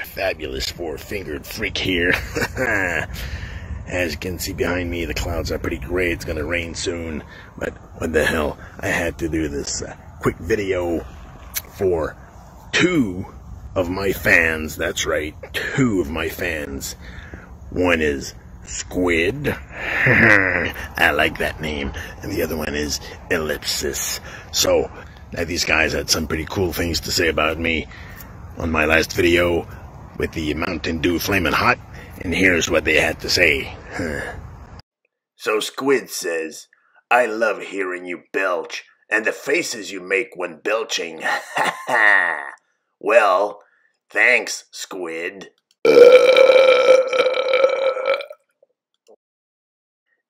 Fabulous four-fingered freak here. As you can see behind me, the clouds are pretty gray. It's gonna rain soon, but what the hell? I had to do this quick video for two of my fans. That's right, two of my fans. One is Squid. I like that name. And the other one is Ellipsis. So, now these guys had some pretty cool things to say about me on my last video with the Mountain Dew Flamin' Hot, and here's what they had to say. So Squid says, "I love hearing you belch, and the faces you make when belching. Ha ha. Well, thanks, Squid."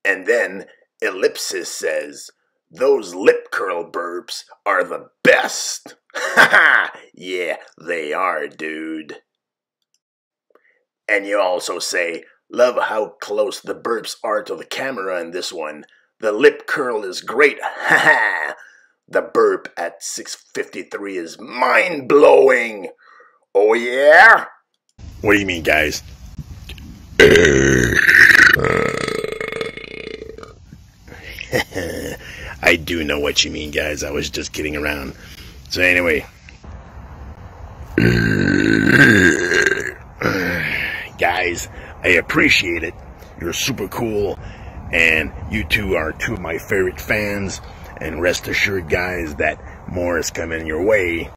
And then Ellipsis says, "Those lip curl burps are the best." Ha ha! Yeah, they are, dude. And you also say, "Love how close the burps are to the camera in this one. The lip curl is great. Ha ha! The burp at 6:53 is mind-blowing. Oh yeah?" What do you mean, guys? I do know what you mean, guys. I was just kidding around. So anyway, guys, I appreciate it. You're super cool, and you two are two of my favorite fans. And rest assured, guys, that more is coming your way.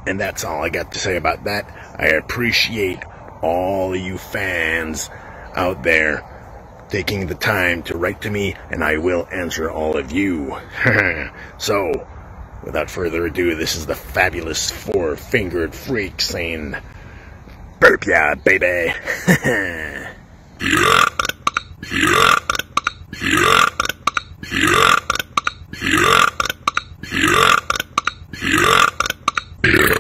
And that's all I got to say about that. I appreciate all of you fans out there taking the time to write to me, and I will answer all of you. So, without further ado, this is the fabulous four-fingered freak saying, "Burp ya, baby." Yeah.